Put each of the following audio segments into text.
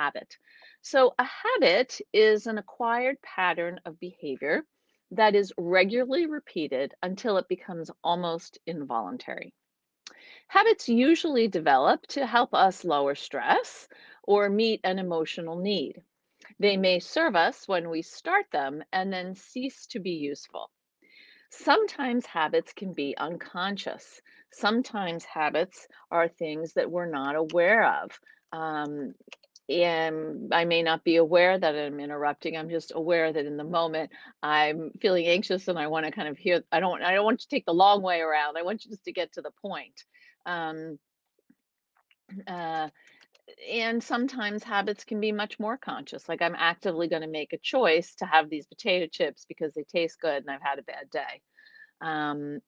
habit. So, a habit is an acquired pattern of behavior that is regularly repeated until it becomes almost involuntary. Habits usually develop to help us lower stress or meet an emotional need. They may serve us when we start them and then cease to be useful. Sometimes habits can be unconscious. Sometimes habits are things that we're not aware of. Um, and I may not be aware that I'm interrupting. I'm just aware that in the moment I'm feeling anxious and I want to kind of hear. I don't want you to take the long way around. I want you just to get to the point. Um, uh, and sometimes habits can be much more conscious. Like I'm actively going to make a choice to have these potato chips because they taste good and I've had a bad day. Um,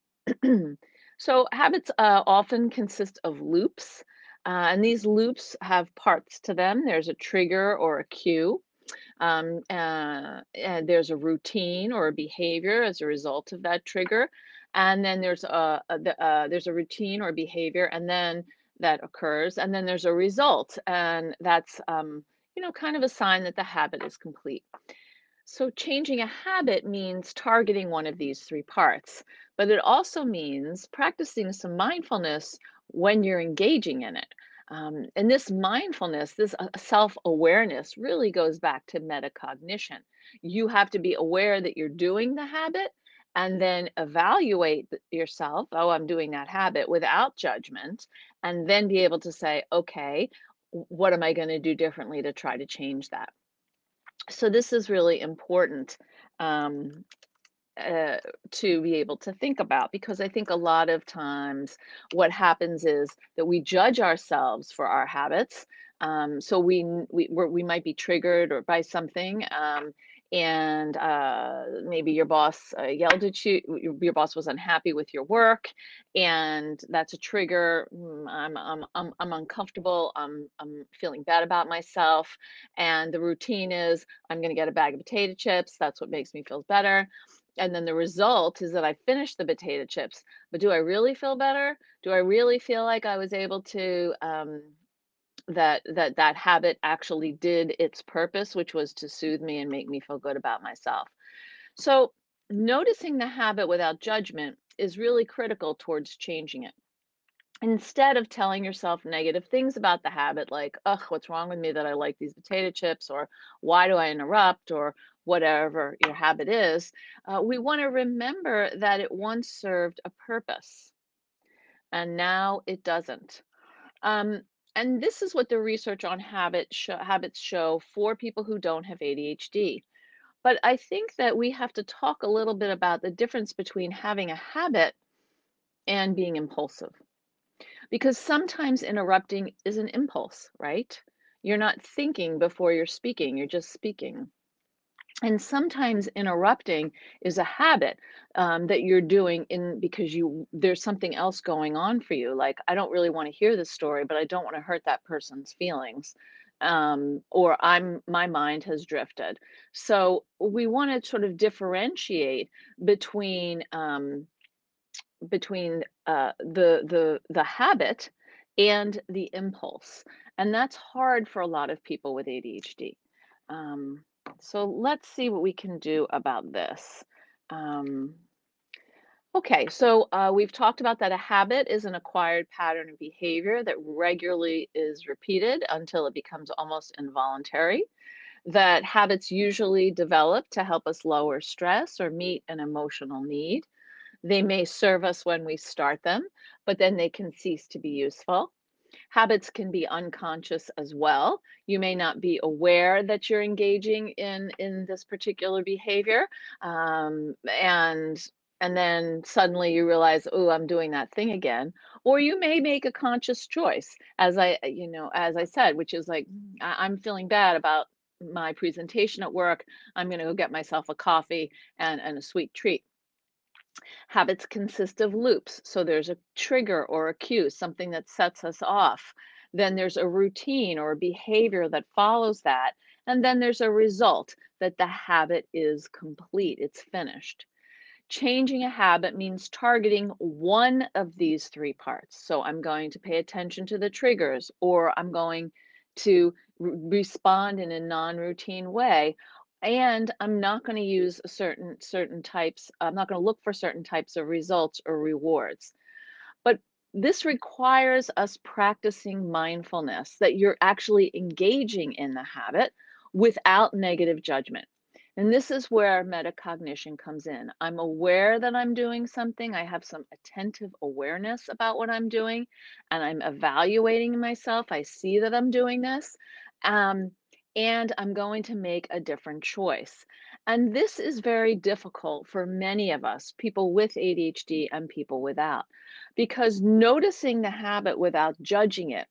so habits often consist of loops, and these loops have parts to them. There's a trigger or a cue. And there's a routine or a behavior as a result of that trigger, and then there's a routine or behavior, and then that occurs, and then there's a result, and that's kind of a sign that the habit is complete. So, changing a habit means targeting one of these three parts, but it also means practicing some mindfulness when you're engaging in it. And this mindfulness, this self awareness, really goes back to metacognition. You have to be aware that you're doing the habit and then evaluate yourself. Oh, I'm doing that habit without judgment, and then be able to say, okay, what am I going to do differently to try to change that? So this is really important um, uh, to be able to think about, because I think a lot of times what happens is that we judge ourselves for our habits. So we might be triggered or by something, and maybe your boss yelled at you. Your boss was unhappy with your work, and that's a trigger. I'm uncomfortable. I'm feeling bad about myself, and the routine is I'm going to get a bag of potato chips. That's what makes me feel better, and then the result is that I finished the potato chips. But do I really feel better? Do I really feel like I was able to that habit actually did its purpose, which was to soothe me and make me feel good about myself? So noticing the habit without judgment is really critical towards changing it. Instead of telling yourself negative things about the habit, like, ugh, what's wrong with me that I like these potato chips, or why do I interrupt, or whatever your habit is, we want to remember that it once served a purpose and now it doesn't. Um, and this is what the research on habits show for people who don't have ADHD. But I think that we have to talk a little bit about the difference between having a habit and being impulsive. Because sometimes interrupting is an impulse, right? You're not thinking before you're speaking, you're just speaking. And sometimes interrupting is a habit that you're doing in because there's something else going on for you. Like, I don't really want to hear this story, but I don't want to hurt that person's feelings. Or my mind has drifted. So we want to sort of differentiate between the habit and the impulse, and that's hard for a lot of people with ADHD. Um, so let's see what we can do about this. Um, okay, so we've talked about that a habit is an acquired pattern of behavior that regularly is repeated until it becomes almost involuntary. That habits usually develop to help us lower stress or meet an emotional need. They may serve us when we start them, but then they can cease to be useful. Habits can be unconscious as well. You may not be aware that you're engaging in this particular behavior, and then suddenly you realize, oh, I'm doing that thing again. Or you may make a conscious choice, as I said, which is like, I'm feeling bad about my presentation at work. I'm going to go get myself a coffee and a sweet treat. Habits consist of loops. So there's a trigger or a cue, something that sets us off. Then there's a routine or a behavior that follows that. And then there's a result that the habit is complete, it's finished. Changing a habit means targeting one of these three parts. So I'm going to pay attention to the triggers, or I'm going to respond in a non-routine way, and I'm not going to use certain types. I'm not going to look for certain types of results or rewards. But this requires us practicing mindfulness, that you're actually engaging in the habit without negative judgment. And this is where metacognition comes in. I'm aware that I'm doing something. I have some attentive awareness about what I'm doing, and I'm evaluating myself. I see that I'm doing this, um, and I'm going to make a different choice. And this is very difficult for many of us, people with ADHD and people without, because noticing the habit without judging it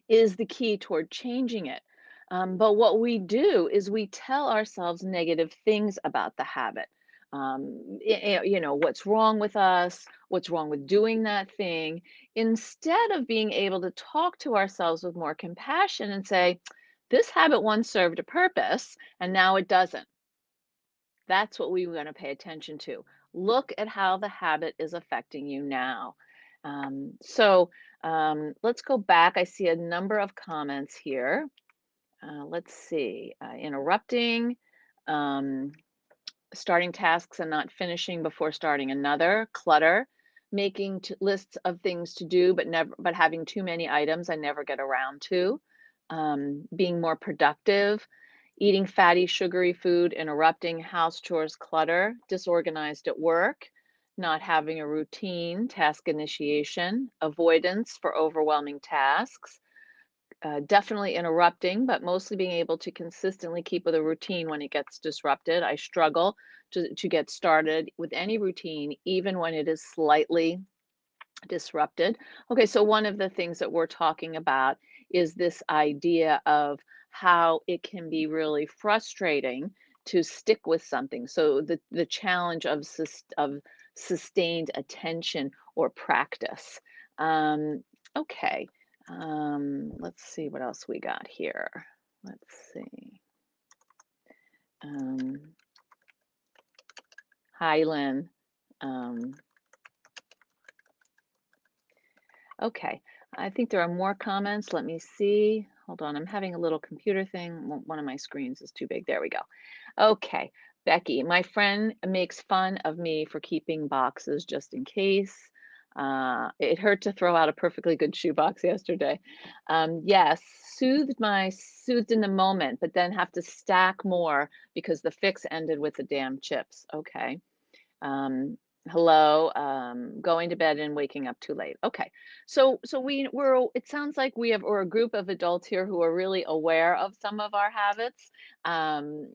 is the key toward changing it. But what we do is we tell ourselves negative things about the habit. What's wrong with us, what's wrong with doing that thing, instead of being able to talk to ourselves with more compassion and say, this habit once served a purpose and now it doesn't. That's what we want to pay attention to. Look at how the habit is affecting you now. Let's go back. I see a number of comments here. Let's see. Interrupting, um, starting tasks and not finishing before starting another, clutter, making lists of things to do, but having too many items I never get around to, being more productive, eating fatty, sugary food, interrupting house chores, clutter, disorganized at work, not having a routine, task initiation, avoidance for overwhelming tasks, definitely interrupting, but mostly being able to consistently keep with a routine when it gets disrupted. I struggle to get started with any routine, even when it is slightly disrupted. Okay, so one of the things that we're talking about is this idea of how it can be really frustrating to stick with something. So the challenge of sustained attention or practice. Okay, let's see what else we got here. Let's see. Um, Hi, Lynn. Um, Okay, I think there are more comments. Let me see. Hold on, I'm having a little computer thing. One of my screens is too big. There we go. Okay, Becky, my friend makes fun of me for keeping boxes just in case. It hurt to throw out a perfectly good shoebox yesterday. Yes, soothed in the moment, but then have to stack more because the fix ended with the damn chips. Okay. Hello, going to bed and waking up too late. Okay. So it sounds like we're a group of adults here who are really aware of some of our habits. Um,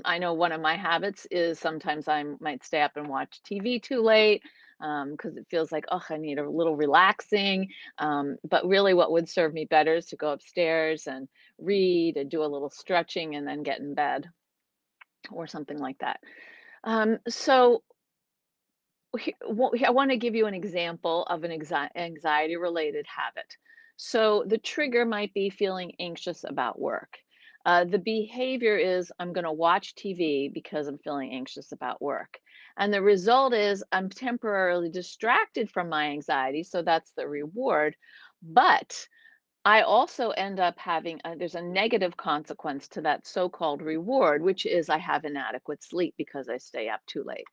I know one of my habits is sometimes I might stay up and watch TV too late because it feels like, oh, I need a little relaxing. But really what would serve me better is to go upstairs and read and do a little stretching and then get in bed or something like that. So I want to give you an example of an anxiety related habit. So the trigger might be feeling anxious about work. The behavior is I'm going to watch TV because I'm feeling anxious about work. And the result is I'm temporarily distracted from my anxiety. So that's the reward. But I also end up there's a negative consequence to that so called reward, which is I have inadequate sleep because I stay up too late.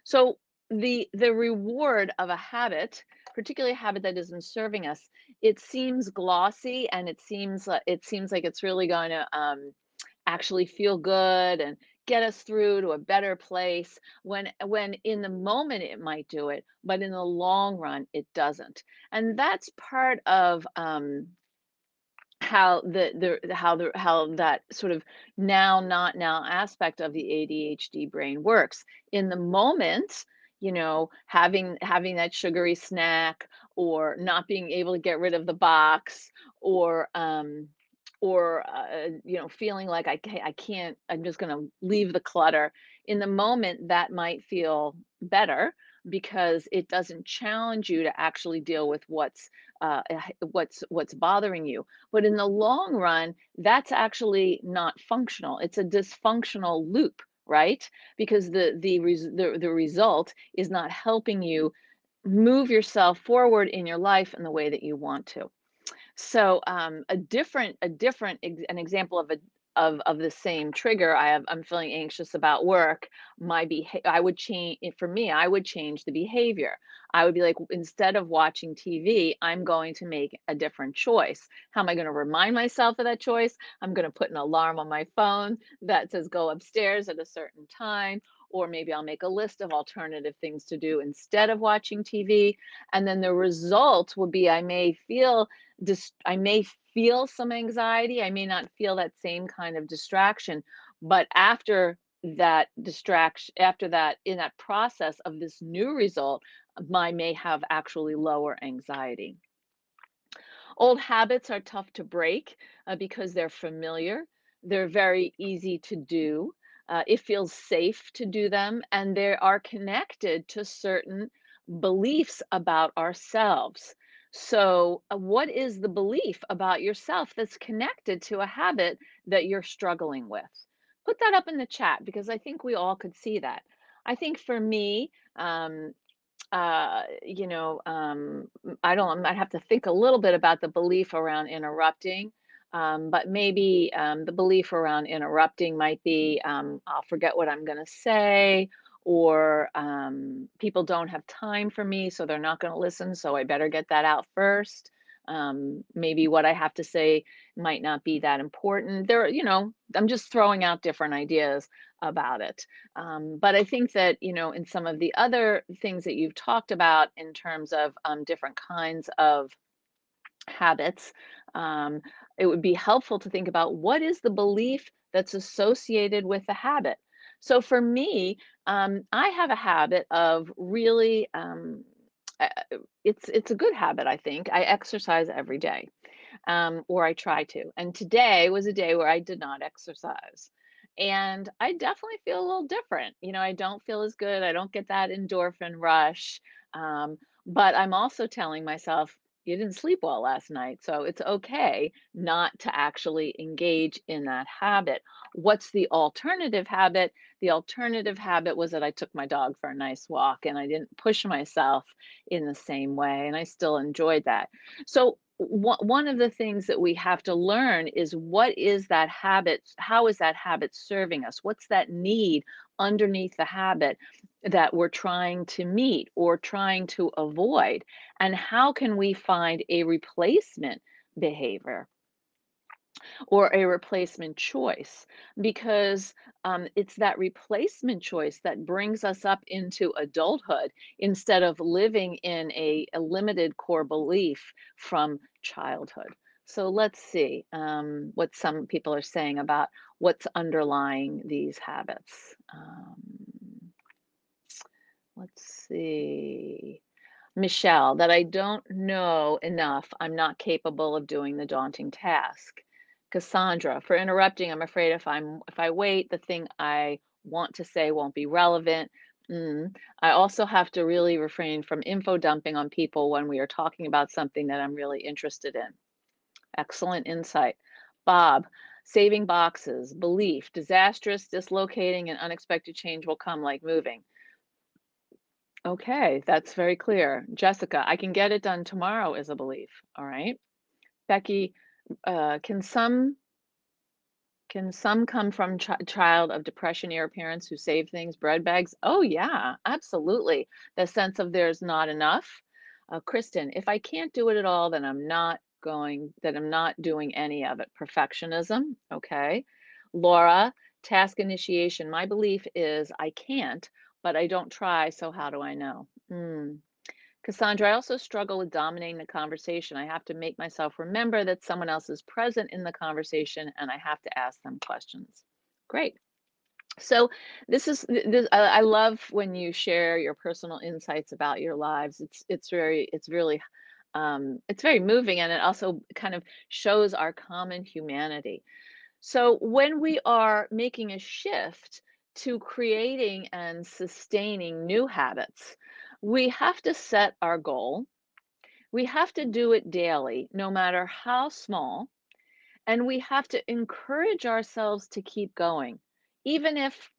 So the reward of a habit, particularly a habit that isn't serving us, it seems glossy and it seems like it's really going to actually feel good and get us through to a better place when in the moment it might do it, but in the long run it doesn't. And that's part of how how that sort of now not now aspect of the ADHD brain works. In the moment, having that sugary snack or not being able to get rid of the box or feeling like I can't, I'm just going to leave the clutter. In the moment that might feel better because it doesn't challenge you to actually deal with what's bothering you. But in the long run, that's actually not functional. It's a dysfunctional loop, right? Because the result is not helping you move yourself forward in your life in the way that you want to. An example of the same trigger. I'm feeling anxious about work. I would change for me. I would change the behavior. I would be like, instead of watching TV, I'm going to make a different choice. How am I going to remind myself of that choice? I'm going to put an alarm on my phone that says go upstairs at a certain time. Or maybe I'll make a list of alternative things to do instead of watching TV. And then the result will be I may feel some anxiety. I may not feel that same kind of distraction, but after that, in that process of this new result, I may have actually lower anxiety. Old habits are tough to break because they're familiar. They're very easy to do. It feels safe to do them, and they are connected to certain beliefs about ourselves. So, what is the belief about yourself that's connected to a habit that you're struggling with? Put that up in the chat because I think we all could see that. I think for me, I'd have to think a little bit about the belief around interrupting. But maybe the belief around interrupting might be I'll forget what I'm going to say, or people don't have time for me, so they're not going to listen, so I better get that out first. Maybe what I have to say might not be that important. I'm just throwing out different ideas about it. But I think that, in some of the other things that you've talked about in terms of different kinds of habits, um, it would be helpful to think about what is the belief that's associated with the habit. So for me, I have a habit of really, it's a good habit, I think. I exercise every day, or I try to. And today was a day where I did not exercise. And I definitely feel a little different. I don't feel as good. I don't get that endorphin rush. Um, but I'm also telling myself, you didn't sleep well last night. So it's okay not to actually engage in that habit. What's the alternative habit? The alternative habit was that I took my dog for a nice walk and I didn't push myself in the same way. And I still enjoyed that. So one of the things that we have to learn is what is that habit? How is that habit serving us? What's that need underneath the habit that we're trying to meet or trying to avoid? And how can we find a replacement behavior or a replacement choice? Because it's that replacement choice that brings us up into adulthood instead of living in a limited core belief from childhood. So let's see what some people are saying about what's underlying these habits. Let's see. Michelle, that I don't know enough. I'm not capable of doing the daunting task. Cassandra, for interrupting, I'm afraid if I wait, the thing I want to say won't be relevant. I also have to really refrain from info dumping on people when we are talking about something that I'm really interested in. Excellent insight. Bob, saving boxes, belief, disastrous, dislocating, and unexpected change will come like moving. Okay, that's very clear. Jessica, I can get it done tomorrow is a belief. All right. Becky, can some come from child of depression era parents who save things, bread bags? Oh yeah, absolutely. The sense of there's not enough. Kristen, if I can't do it at all, then I'm not doing any of it. Perfectionism. Okay. Laura, task initiation. My belief is I can't, but I don't try, so how do I know? Cassandra, I also struggle with dominating the conversation. I have to make myself remember that someone else is present in the conversation and I have to ask them questions. Great. So I love when you share your personal insights about your lives. It's very moving, and it also kind of shows our common humanity. So when we are making a shift to creating and sustaining new habits, we have to set our goal. We have to do it daily, no matter how small, and we have to encourage ourselves to keep going. Even if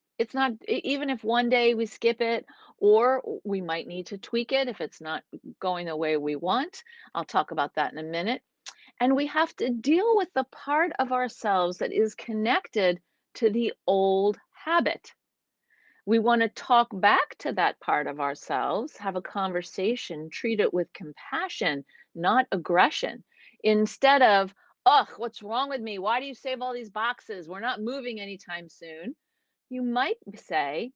even if one day we skip it, or we might need to tweak it if it's not going the way we want. I'll talk about that in a minute. And we have to deal with the part of ourselves that is connected to the old habit. We want to talk back to that part of ourselves, have a conversation, treat it with compassion, not aggression, instead of, ugh, what's wrong with me? Why do you save all these boxes? We're not moving anytime soon. You might say,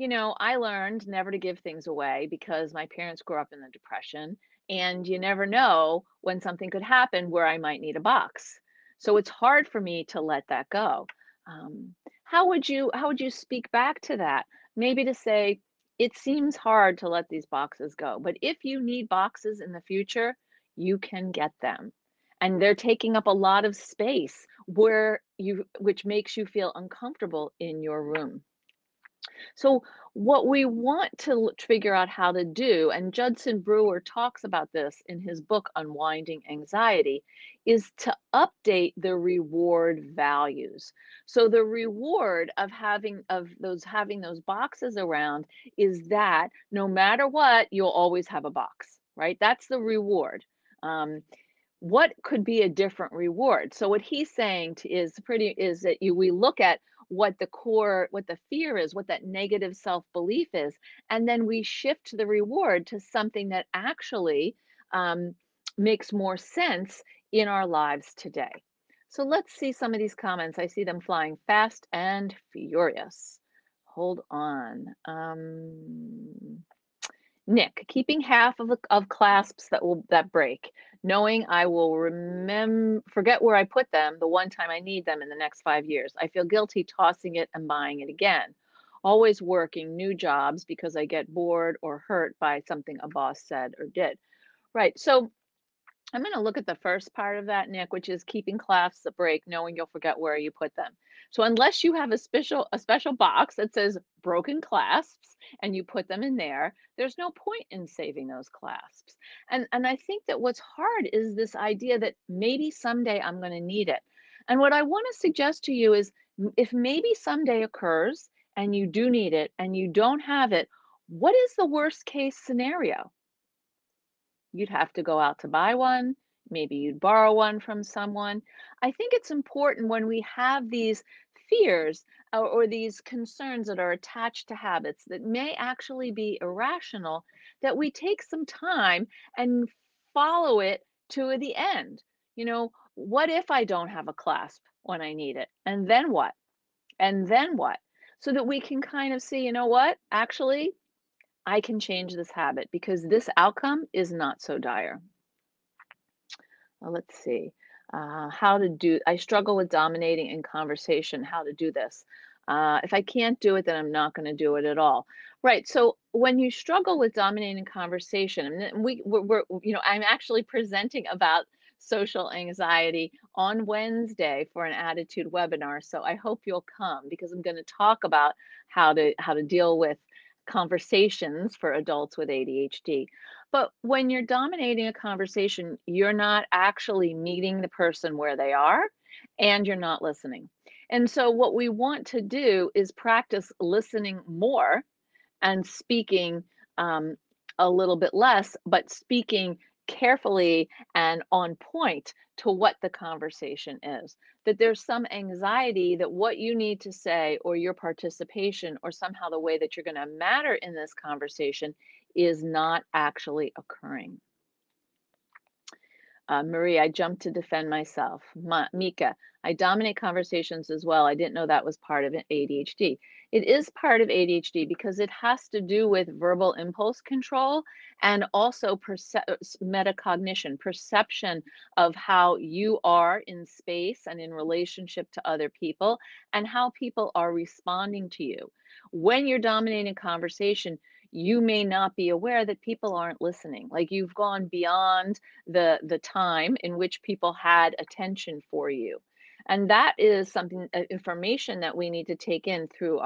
I learned never to give things away because my parents grew up in the Depression, and you never know when something could happen where I might need a box. So it's hard for me to let that go. How would you speak back to that? Maybe to say, it seems hard to let these boxes go, but if you need boxes in the future, you can get them. And they're taking up a lot of space which makes you feel uncomfortable in your room. So, what we want to figure out how to do, and Judson Brewer talks about this in his book Unwinding Anxiety, is to update the reward values. So the reward of having those boxes around is that no matter what, you'll always have a box, right? That's the reward. Um, what could be a different reward? So what he's saying is that we look at what the fear is, what that negative self-belief is, and then we shift the reward to something that actually um, makes more sense in our lives today. So let's see some of these comments. I see them flying fast and furious. Hold on. Nick, keeping half of clasps that break, knowing I will forget where I put them the one time I need them in the next 5 years. I feel guilty tossing it and buying it again. Always working new jobs because I get bored or hurt by something a boss said or did. Right. So I'm going to look at the first part of that, Nick, which is keeping clasps that break, knowing you'll forget where you put them. So unless you have a special box that says broken clasps and you put them in there, there's no point in saving those clasps. And I think that what's hard is this idea that maybe someday I'm going to need it. And what I want to suggest to you is if maybe someday occurs and you do need it and you don't have it, what is the worst case scenario? You'd have to go out to buy one. Maybe you'd borrow one from someone. I think it's important when we have these fears or these concerns that are attached to habits that may actually be irrational, that we take some time and follow it to the end. What if I don't have a clasp when I need it? And then what? And then what? So that we can kind of see, what? Actually, I can change this habit because this outcome is not so dire. Let's see. I struggle with dominating in conversation, how to do this. If I can't do it, then I'm not going to do it at all. Right. So when you struggle with dominating conversation, and I'm actually presenting about social anxiety on Wednesday for an attitude webinar. So I hope you'll come because I'm going to talk about how to deal with conversations for adults with ADHD. But when you're dominating a conversation, you're not actually meeting the person where they are and you're not listening. And so, what we want to do is practice listening more and speaking um, a little bit less, but speaking carefully and on point to what the conversation is. That there's some anxiety that what you need to say or your participation or somehow the way that you're going to matter in this conversation is not actually occurring. Marie, I jumped to defend myself. Mika, I dominate conversations as well. I didn't know that was part of ADHD. It is part of ADHD because it has to do with verbal impulse control and also metacognition, perception of how you are in space and in relationship to other people and how people are responding to you. When you're dominating conversation, you may not be aware that people aren't listening. Like you've gone beyond the time in which people had attention for you, and that is something information that we need to take in through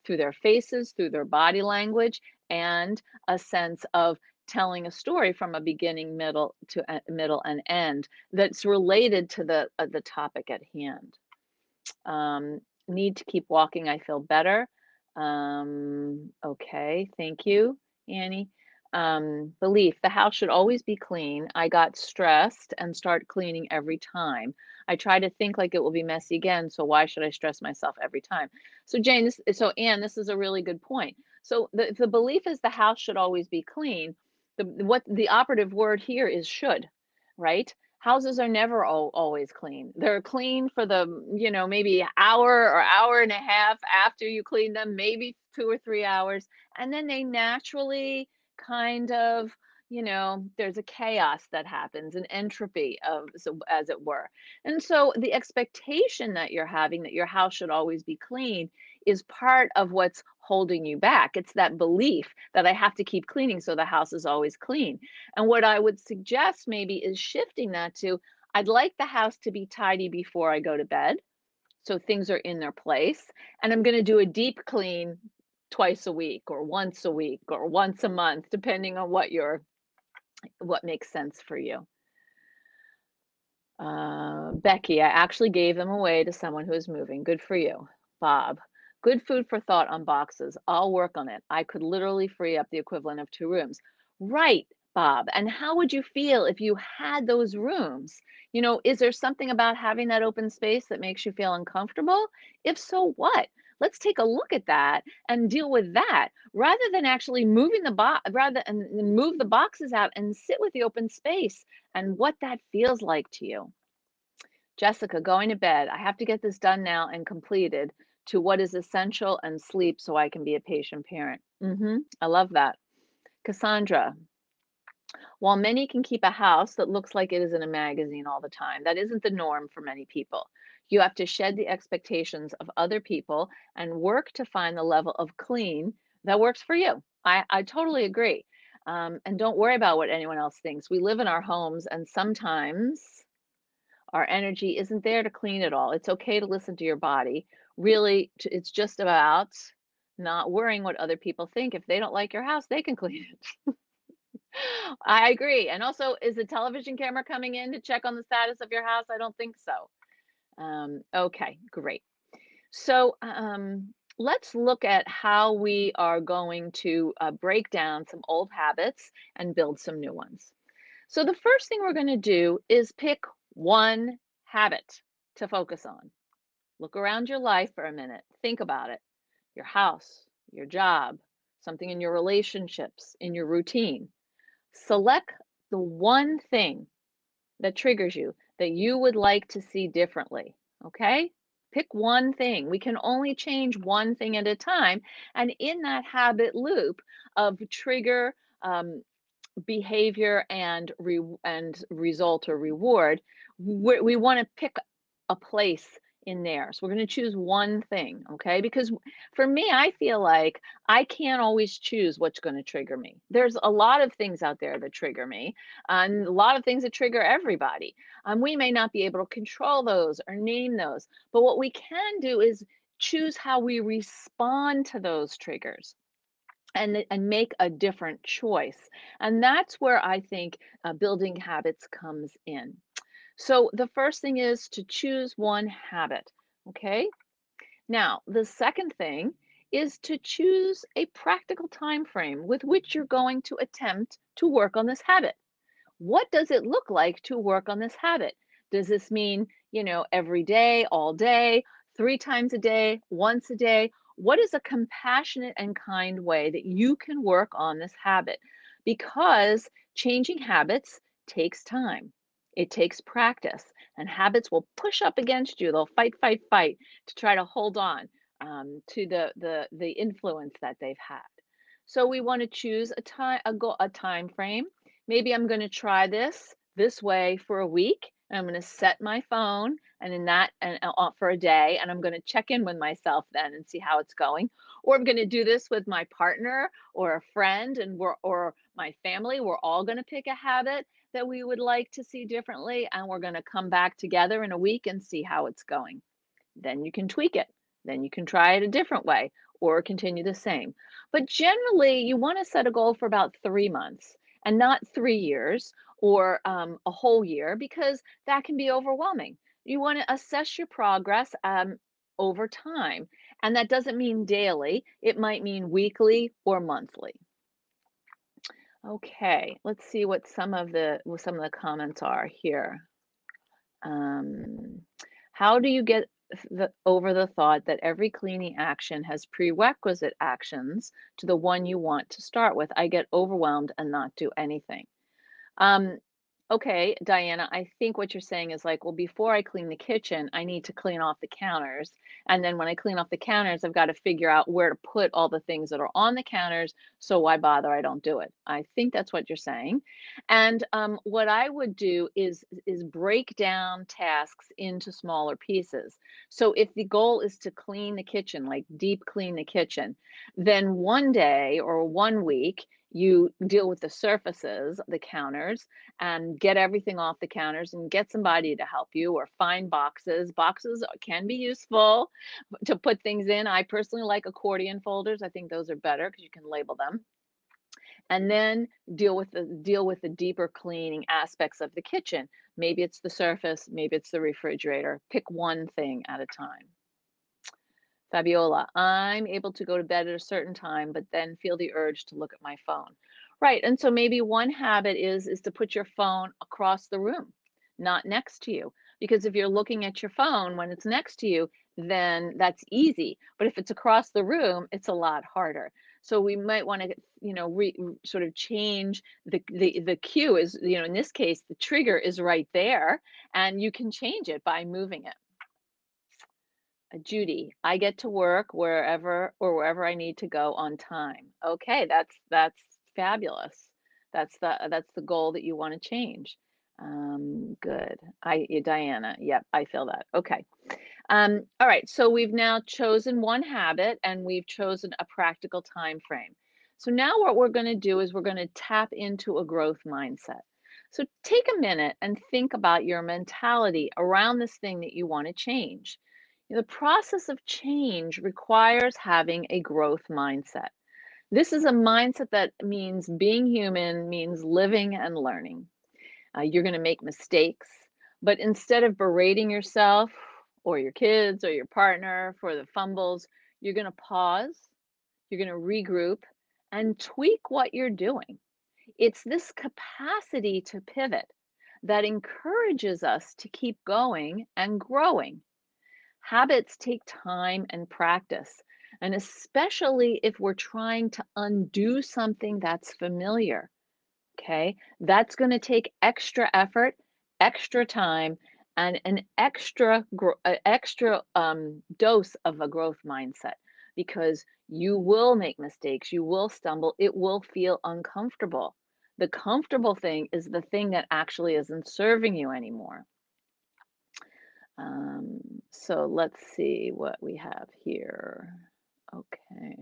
their faces, through their body language, and a sense of telling a story from a beginning, middle and end that's related to the topic at hand. Need to keep walking. I feel better. Okay, thank you, Annie. Belief, the house should always be clean. I got stressed and start cleaning every time. I try to think like it will be messy again, so why should I stress myself every time? So Anne, this is a really good point. So the belief is the house should always be clean. What the operative word here is should, right? Houses are never always clean. They're clean for maybe hour or hour and a half after you clean them, maybe 2 or 3 hours, and then they naturally kind of, there's a chaos that happens, an entropy of, so as it were. And so the expectation that you're having that your house should always be clean is part of what's holding you back. It's that belief that I have to keep cleaning so the house is always clean. And what I would suggest maybe is shifting that to, I'd like the house to be tidy before I go to bed, so things are in their place. And I'm going to do a deep clean twice a week or once a week or once a month, depending on what makes sense for you. Becky, I actually gave them away to someone who is moving. Good for you. Bob, good food for thought on boxes. I'll work on it. I could literally free up the equivalent of 2 rooms. Right, Bob. And how would you feel if you had those rooms? Is there something about having that open space that makes you feel uncomfortable? If so, what? Let's take a look at that and deal with that rather than actually moving the box, rather and move the boxes out and sit with the open space and what that feels like to you. Jessica, going to bed. I have to get this done now and completed to what is essential and sleep so I can be a patient parent. I love that. Cassandra, while many can keep a house that looks like it is in a magazine all the time, that isn't the norm for many people. You have to shed the expectations of other people and work to find the level of clean that works for you. I totally agree. And don't worry about what anyone else thinks. We live in our homes, and sometimes our energy isn't there to clean it all. It's okay to listen to your body. Really, it's just about not worrying what other people think. If they don't like your house, they can clean it. I agree. And also, is the television camera coming in to check on the status of your house? I don't think so. Okay, great. So let's look at how we are going to break down some old habits and build some new ones. So the first thing we're going to do is pick one habit to focus on. Look around your life for a minute. Think about it. Your house, your job, something in your relationships, in your routine. Select the one thing that triggers you that you would like to see differently. Okay? Pick one thing. We can only change one thing at a time. And in that habit loop of trigger, behavior, and result or reward, we want to pick a place in there. So we're going to choose one thing, okay? Because for me, I feel like I can't always choose what's going to trigger me. There's a lot of things out there that trigger me, and a lot of things that trigger everybody. We may not be able to control those or name those, but what we can do is choose how we respond to those triggers and make a different choice. And that's where I think building habits comes in. So the first thing is to choose one habit, okay? Now, the second thing is to choose a practical time frame with which you're going to attempt to work on this habit. What does it look like to work on this habit? Does this mean, every day, all day, 3 times a day, once a day? What is a compassionate and kind way that you can work on this habit? Because changing habits takes time. It takes practice, and habits will push up against you. They'll fight, fight, fight to try to hold on to the influence that they've had. So we want to choose a time frame. Maybe I'm going to try this way for a week. And I'm going to set my phone and in that and for a day, and I'm going to check in with myself then and see how it's going. Or I'm going to do this with my partner or a friend or my family. We're all going to pick a habit that we would like to see differently, and we're going to come back together in a week and see how it's going. Then you can tweak it. Then you can try it a different way or continue the same. But generally, you want to set a goal for about 3 months and not 3 years or a whole year, because that can be overwhelming. You want to assess your progress over time. And that doesn't mean daily, it might mean weekly or monthly. Okay, let's see what some of the comments are here. Um, how do you get over the thought that every cleaning action has prerequisite actions to the one you want to start with? I get overwhelmed and not do anything. Um, okay, Diana, I think what you're saying is like, well, before I clean the kitchen, I need to clean off the counters. And then when I clean off the counters, I've got to figure out where to put all the things that are on the counters. So why bother? I don't do it. I think that's what you're saying. And what I would do is break down tasks into smaller pieces. So if the goal is to clean the kitchen, like deep clean the kitchen, then one day or one week you deal with the surfaces, the counters, and get everything off the counters and get somebody to help you or find boxes. Boxes can be useful to put things in. I personally like accordion folders. I think those are better because you can label them. And then deal with the deeper cleaning aspects of the kitchen. Maybe it's the surface, maybe it's the refrigerator. Pick one thing at a time. Fabiola, I'm able to go to bed at a certain time, but then feel the urge to look at my phone. Right. And so maybe one habit is to put your phone across the room, not next to you. Because if you're looking at your phone when it's next to you, then that's easy. But if it's across the room, it's a lot harder. So we might want to, sort of change the cue is, in this case, the trigger is right there, and you can change it by moving it. Judy, I get to work wherever I need to go on time. Okay, that's fabulous. That's the goal that you want to change. Good. Diana, yep, I feel that. Okay. All right, so we've now chosen one habit and we've chosen a practical time frame. So now what we're going to do is we're going to tap into a growth mindset. So take a minute and think about your mentality around this thing that you want to change. The process of change requires having a growth mindset. This is a mindset that means being human, means living and learning. You're going to make mistakes, but instead of berating yourself or your kids or your partner for the fumbles, you're going to pause, you're going to regroup, and tweak what you're doing. It's this capacity to pivot that encourages us to keep going and growing. Habits take time and practice, and especially if we're trying to undo something that's familiar. Okay, that's going to take extra effort, extra time, and an extra dose of a growth mindset because you will make mistakes, you will stumble, it will feel uncomfortable. The comfortable thing is the thing that actually isn't serving you anymore. Um, so let's see what we have here. Okay.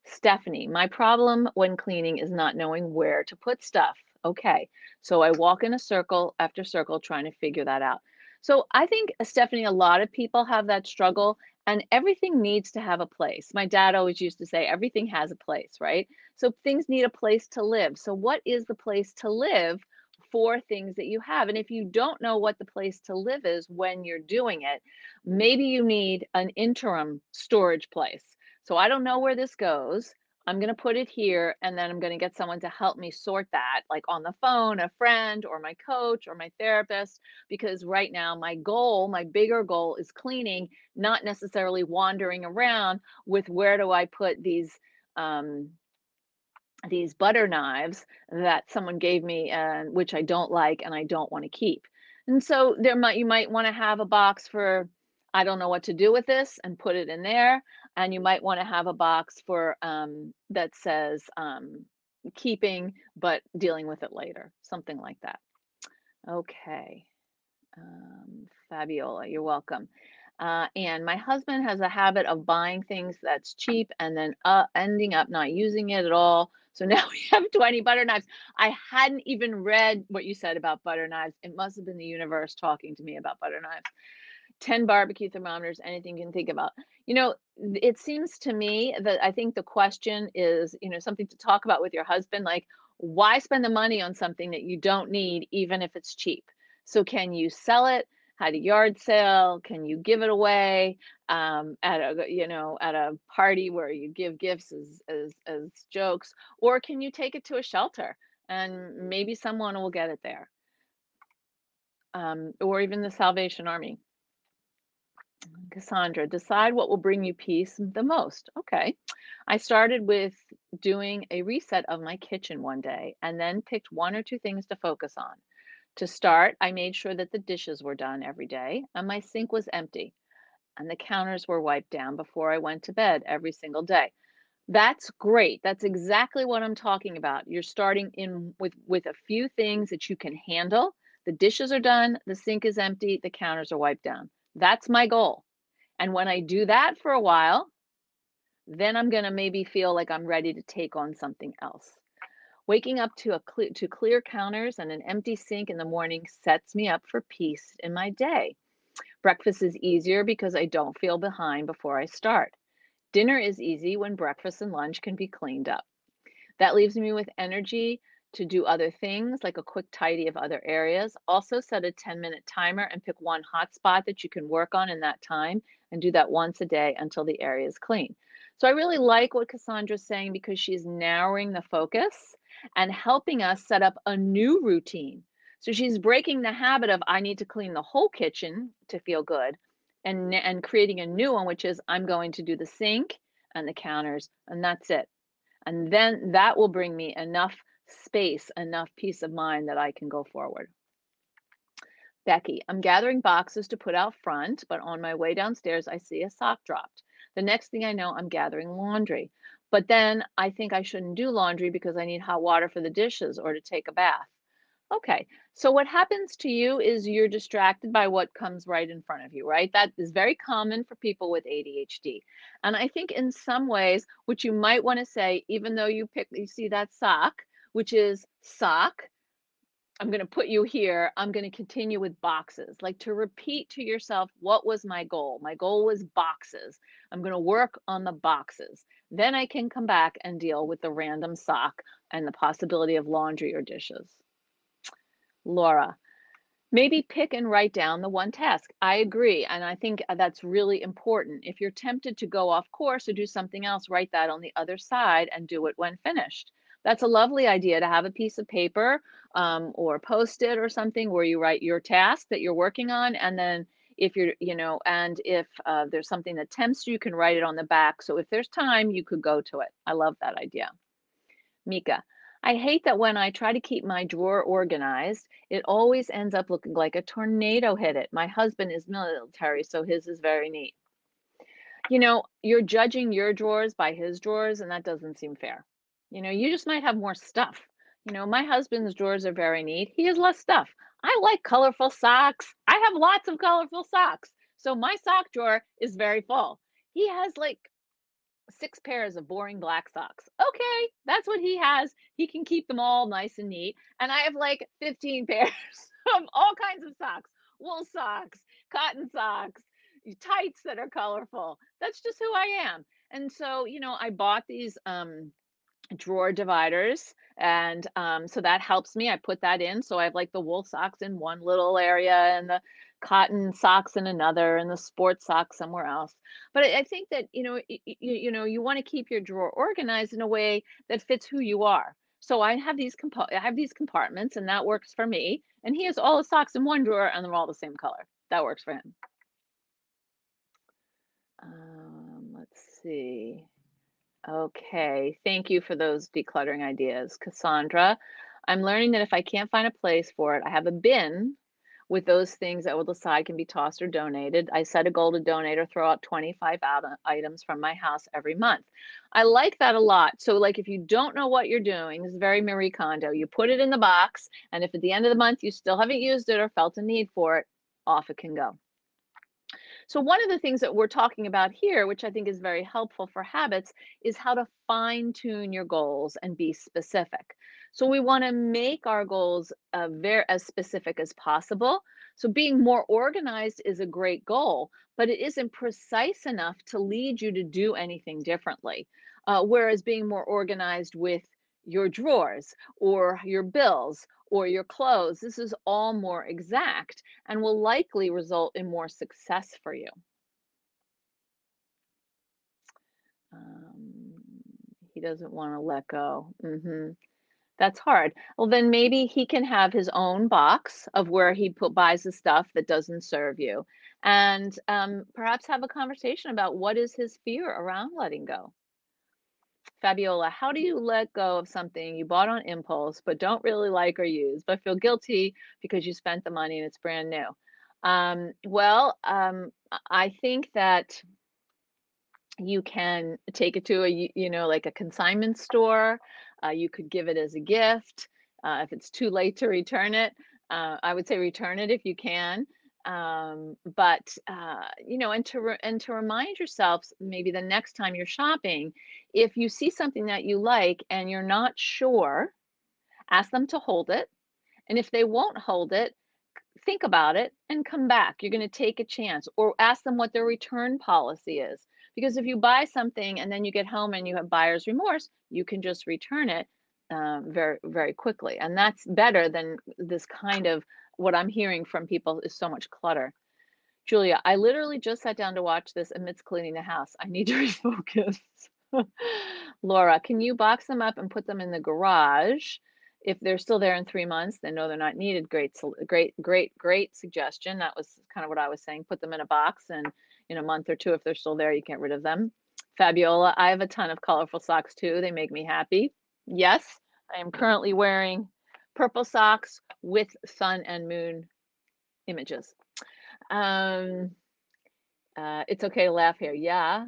Stephanie, my problem when cleaning is not knowing where to put stuff. Okay. So I walk in a circle after circle trying to figure that out. So I think, Stephanie, a lot of people have that struggle, and everything needs to have a place. My dad always used to say, everything has a place, right? So things need a place to live. So, what is the place to live for things that you have? And if you don't know what the place to live is when you're doing it, maybe you need an interim storage place. So I don't know where this goes. I'm going to put it here, and then I'm going to get someone to help me sort that, like on the phone, a friend or my coach or my therapist, because right now my goal, my bigger goal is cleaning, not necessarily wandering around with where do I put these butter knives that someone gave me and which I don't like and I don't want to keep. And so you might want to have a box for I don't know what to do with this and put it in there. And you might want to have a box for that says keeping but dealing with it later, something like that. Okay. Fabiola, you're welcome. And my husband has a habit of buying things that's cheap and then ending up not using it at all. So now we have 20 butter knives. I hadn't even read what you said about butter knives. It must have been the universe talking to me about butter knives. 10 barbecue thermometers, anything you can think about. It seems to me that I think the question is, something to talk about with your husband, like, why spend the money on something that you don't need, even if it's cheap? So can you sell it? had a yard sale? Can you give it away at a at a party where you give gifts as jokes, or can you take it to a shelter and maybe someone will get it there, or even the Salvation Army. Cassandra, decide what will bring you peace the most. Okay. I started with doing a reset of my kitchen one day and then picked one or two things to focus on. To start, I made sure that the dishes were done every day and my sink was empty and the counters were wiped down before I went to bed every single day. That's great. That's exactly what I'm talking about. You're starting in with a few things that you can handle. The dishes are done, the sink is empty, the counters are wiped down. That's my goal. And when I do that for a while, then I'm going to maybe feel like I'm ready to take on something else. Waking up to to clear counters and an empty sink in the morning sets me up for peace in my day. Breakfast is easier because I don't feel behind before I start. Dinner is easy when breakfast and lunch can be cleaned up. That leaves me with energy to do other things like a quick tidy of other areas. Also, set a 10-minute timer and pick one hot spot that you can work on in that time and do that once a day until the area is clean. So, I really like what Cassandra's saying because she's narrowing the focus and helping us set up a new routine. So, she's breaking the habit of I need to clean the whole kitchen to feel good and creating a new one, which is I'm going to do the sink and the counters, and that's it. And then that will bring me enough space, enough peace of mind that I can go forward. Becky, I'm gathering boxes to put out front, but on my way downstairs, I see a sock dropped. The next thing I know, I'm gathering laundry. But then I think I shouldn't do laundry because I need hot water for the dishes or to take a bath. Okay, so what happens to you is you're distracted by what comes right in front of you, right? That is very common for people with ADHD. And I think in some ways, what you might want to say, even though you see that sock, which is sock, I'm going to put you here. I'm going to continue with boxes, like to repeat to yourself, what was my goal? My goal was boxes. I'm going to work on the boxes. Then I can come back and deal with the random sock and the possibility of laundry or dishes. Laura, maybe pick and write down the one task. I agree. And I think that's really important. If you're tempted to go off course or do something else, write that on the other side and do it when finished. That's a lovely idea to have a piece of paper or post it or something where you write your task that you're working on. And then if you're, and if there's something that tempts you, you can write it on the back. So if there's time, you could go to it. I love that idea. Mika, I hate that when I try to keep my drawer organized, it always ends up looking like a tornado hit it. My husband is military, so his is very neat. You're judging your drawers by his drawers, and that doesn't seem fair. You just might have more stuff. My husband's drawers are very neat. He has less stuff. I like colorful socks. I have lots of colorful socks. So my sock drawer is very full. He has like 6 pairs of boring black socks. Okay, that's what he has. He can keep them all nice and neat. And I have like 15 pairs of all kinds of socks, wool socks, cotton socks, tights that are colorful. That's just who I am. And so, I bought these drawer dividers and so that helps me. I put that in, so I have like the wool socks in one little area and the cotton socks in another and the sports socks somewhere else. But I think that you want to keep your drawer organized in a way that fits who you are. So I have these compartments and that works for me, and he has all the socks in one drawer and they're all the same color. That works for him. Let's see. Okay, thank you for those decluttering ideas. Cassandra, I'm learning that if I can't find a place for it, I have a bin with those things that will decide can be tossed or donated. I set a goal to donate or throw out 25 items from my house every month. I like that a lot. So, like, if you don't know what you're doing, this is very Marie Kondo. You put it in the box, and if at the end of the month you still haven't used it or felt a need for it, off it can go. So one of the things that we're talking about here, which I think is very helpful for habits, is how to fine tune your goals and be specific. So we want to make our goals very as specific as possible. So being more organized is a great goal, but it isn't precise enough to lead you to do anything differently. Whereas being more organized with your drawers or your bills or your clothes. This is all more exact and will likely result in more success for you. Um, he doesn't want to let go. That's hard. Well, then maybe he can have his own box of where he buys the stuff that doesn't serve you, and perhaps have a conversation about what is his fear around letting go. Fabiola, how do you let go of something you bought on impulse but don't really like or use, but feel guilty because you spent the money and it's brand new? I think that you can take it to like a consignment store. You could give it as a gift. If it's too late to return it, I would say return it if you can. And to remind yourself, maybe the next time you're shopping, if you see something that you like and you're not sure, ask them to hold it. And if they won't hold it, think about it and come back. You're going to take a chance, or ask them what their return policy is. Because if you buy something and then you get home and you have buyer's remorse, you can just return it very, very quickly. And that's better than this kind of what I'm hearing from people is so much clutter. Julia, I literally just sat down to watch this amidst cleaning the house. I need to refocus. Laura, can you box them up and put them in the garage? If they're still there in 3 months, then no, they're not needed. Great suggestion. That was kind of what I was saying. Put them in a box, and in a month or two, if they're still there, you get rid of them. Fabiola, I have a ton of colorful socks too. They make me happy. Yes, I am currently wearing purple socks with sun and moon images. Um, it's okay to laugh here. Yeah,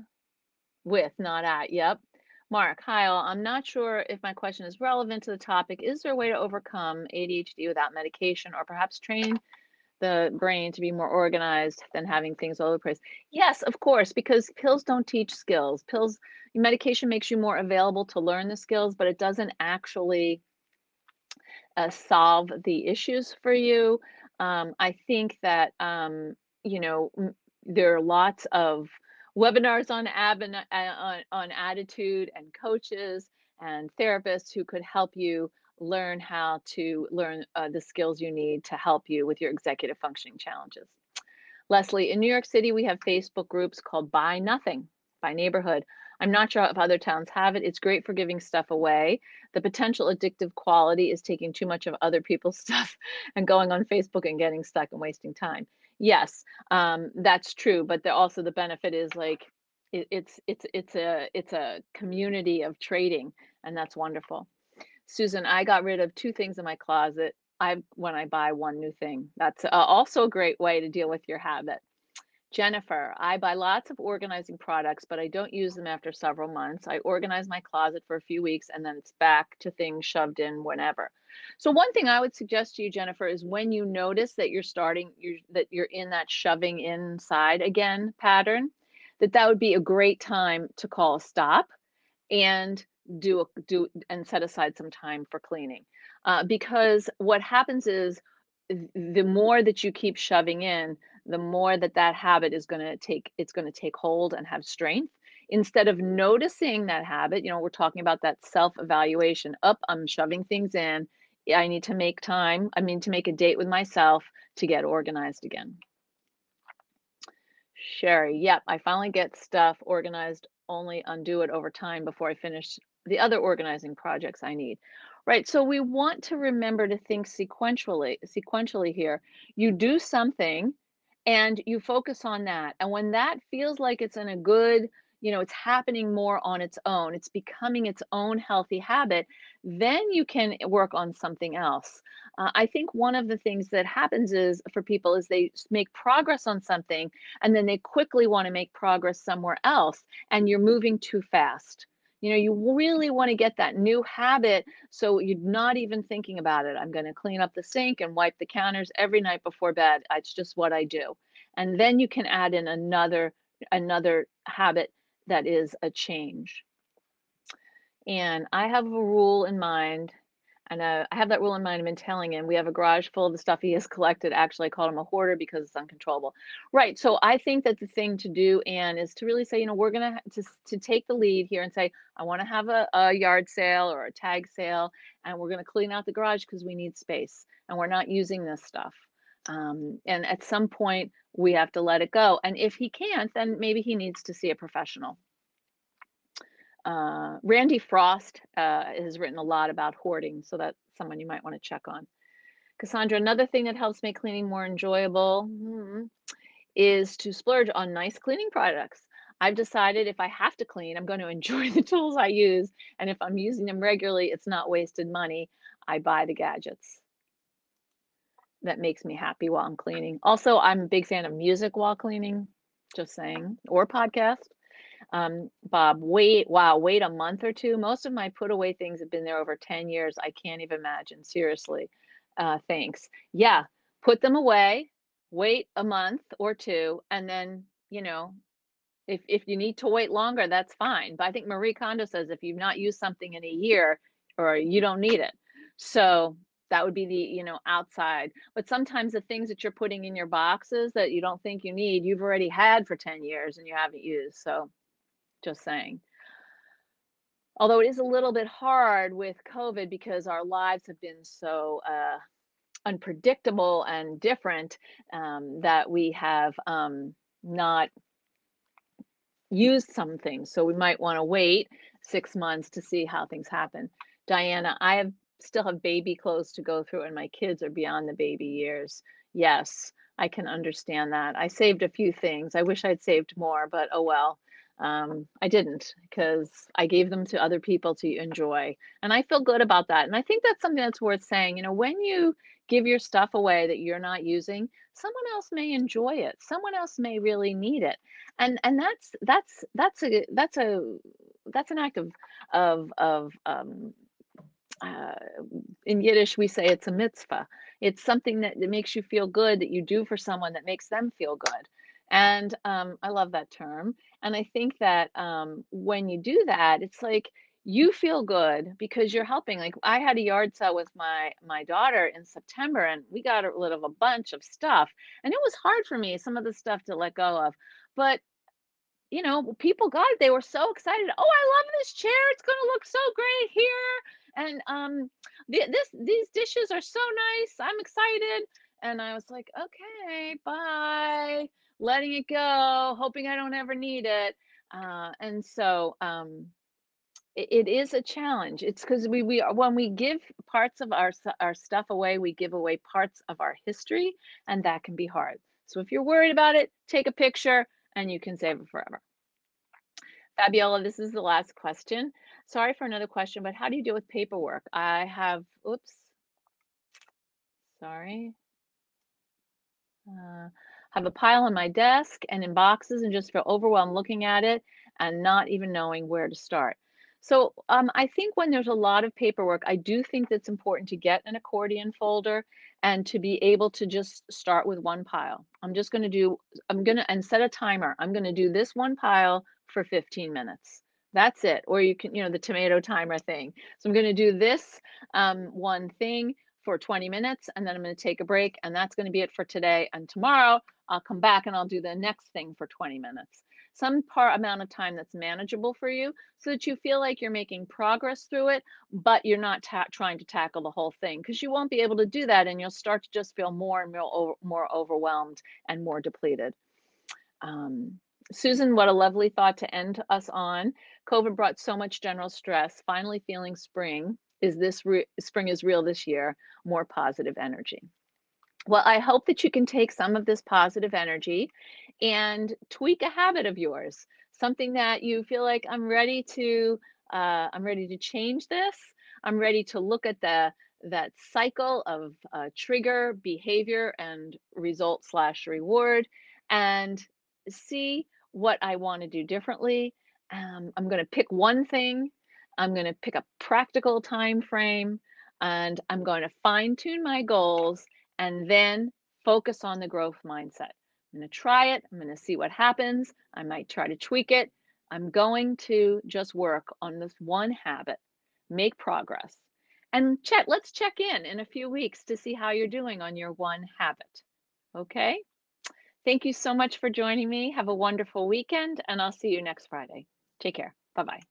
with, not at. Yep. Mark, hi all. I'm not sure if my question is relevant to the topic. Is there a way to overcome ADHD without medication, or perhaps train the brain to be more organized than having things all over the place? Yes, of course, because pills don't teach skills. Medication makes you more available to learn the skills, but it doesn't actually solve the issues for you. I think that you know there are lots of webinars on on attitude, and coaches and therapists who could help you learn how to learn the skills you need to help you with your executive functioning challenges. Leslie, in New York City, we have Facebook groups called Buy Nothing, by neighborhood. I'm not sure if other towns have it. It's great for giving stuff away. The potential addictive quality is taking too much of other people's stuff and going on Facebook and getting stuck and wasting time. Yes, that's true. But also the benefit is like it's a community of trading, and that's wonderful. Susan, I got rid of 2 things in my closet. When I buy 1 new thing. That's also a great way to deal with your habit. Jennifer, I buy lots of organizing products, but I don't use them after several months. I organize my closet for a few weeks and then it's back to things shoved in whenever. So one thing I would suggest to you, Jennifer, is when you notice that you're in that shoving inside again pattern, that would be a great time to call a stop and do and set aside some time for cleaning. Because what happens is the more that you keep shoving in, the more that habit is going to take hold and have strength. Instead of noticing that habit, we're talking about that self-evaluation. Up, I'm shoving things in. I need to make time. I mean, to make a date with myself to get organized again. Sherry, yep, I finally get stuff organized, only undo it over time before I finish the other organizing projects I need. Right, so we want to remember to think sequentially here. You do something and you focus on that. And when that feels like it's in a good, it's happening more on its own, it's becoming its own healthy habit, then you can work on something else. I think one of the things that happens is for people is they make progress on something and then they quickly want to make progress somewhere else, and you're moving too fast. You really want to get that new habit so you're not even thinking about it. I'm going to clean up the sink and wipe the counters every night before bed. It's just what I do. And then you can add in another habit that is a change. And I have a rule in mind, And I have that rule in mind. I've been telling him we have a garage full of the stuff he has collected. Actually, I called him a hoarder because it's uncontrollable. Right. So I think that the thing to do, Anne, is to really say, we're gonna to take the lead here and say, I want to have a yard sale or a tag sale, and we're gonna clean out the garage because we need space and we're not using this stuff. And at some point we have to let it go. And if he can't, then maybe he needs to see a professional. Randy Frost has written a lot about hoarding, so that's someone you might want to check on. Cassandra, another thing that helps make cleaning more enjoyable is to splurge on nice cleaning products. I've decided if I have to clean, I'm going to enjoy the tools I use. And if I'm using them regularly, it's not wasted money. I buy the gadgets. That makes me happy while I'm cleaning. Also, I'm a big fan of music while cleaning, just saying, or podcast. Bob, wait a month or two. Most of my put away things have been there over 10 years. I can't even imagine. Seriously. Thanks. Yeah, put them away, wait a month or two, and then, if you need to wait longer, that's fine. But I think Marie Kondo says if you've not used something in a year, or you don't need it. So that would be the, outside. But sometimes the things that you're putting in your boxes that you don't think you need, you've already had for 10 years and you haven't used. So just saying. Although it is a little bit hard with COVID because our lives have been so unpredictable and different, that we have not used some things. So we might want to wait 6 months to see how things happen. Diana, still have baby clothes to go through, and my kids are beyond the baby years. Yes, I can understand that. I saved a few things. I wish I'd saved more, but oh well. I didn't, because I gave them to other people to enjoy. And I feel good about that. And I think that's something that's worth saying. When you give your stuff away that you're not using, someone else may enjoy it. Someone else may really need it. And that's an act of uh, in Yiddish we say it's a mitzvah. It's something that makes you feel good, that you do for someone that makes them feel good. And I love that term. And I think that when you do that, it's like you feel good because you're helping. Like I had a yard sale with my daughter in September, and we got rid of a bunch of stuff. And it was hard for me, some of the stuff to let go of. But people got it. They were so excited. Oh, I love this chair. It's going to look so great here. And these dishes are so nice. I'm excited. And I was like, okay, bye. Letting it go, hoping I don't ever need it. And so it is a challenge. It's because we when we give parts of our stuff away, we give away parts of our history, and that can be hard. So if you're worried about it, take a picture and you can save it forever. Fabiola, this is the last question. Sorry for another question, but how do you deal with paperwork? Oops, sorry. Have a pile on my desk and in boxes and just feel overwhelmed looking at it and not even knowing where to start. So I think when there's a lot of paperwork, I do think that's important to get an accordion folder and to be able to just start with one pile. I'm going to, and set a timer. I'm going to do this one pile for 15 minutes. That's it. Or you can, the tomato timer thing. So I'm going to do this one thing for 20 minutes, and then I'm going to take a break, and that's going to be it for today. And tomorrow I'll come back and I'll do the next thing for 20 minutes. Some amount of time that's manageable for you so that you feel like you're making progress through it, but you're not trying to tackle the whole thing, because you won't be able to do that and you'll start to just feel more and more overwhelmed and more depleted. Susan, what a lovely thought to end us on. COVID brought so much general stress. Finally feeling spring is real this year. More positive energy. Well, I hope that you can take some of this positive energy and tweak a habit of yours, something that you feel like I'm ready to change this. I'm ready to look at that cycle of trigger, behavior, and result/reward, and see what I want to do differently. I'm going to pick one thing. I'm going to pick a practical time frame, and I'm going to fine tune my goals and then focus on the growth mindset. I'm going to try it. I'm going to see what happens. I might try to tweak it. I'm going to just work on this one habit, make progress. And let's check in a few weeks to see how you're doing on your one habit. Okay? Thank you so much for joining me. Have a wonderful weekend, and I'll see you next Friday. Take care. Bye bye.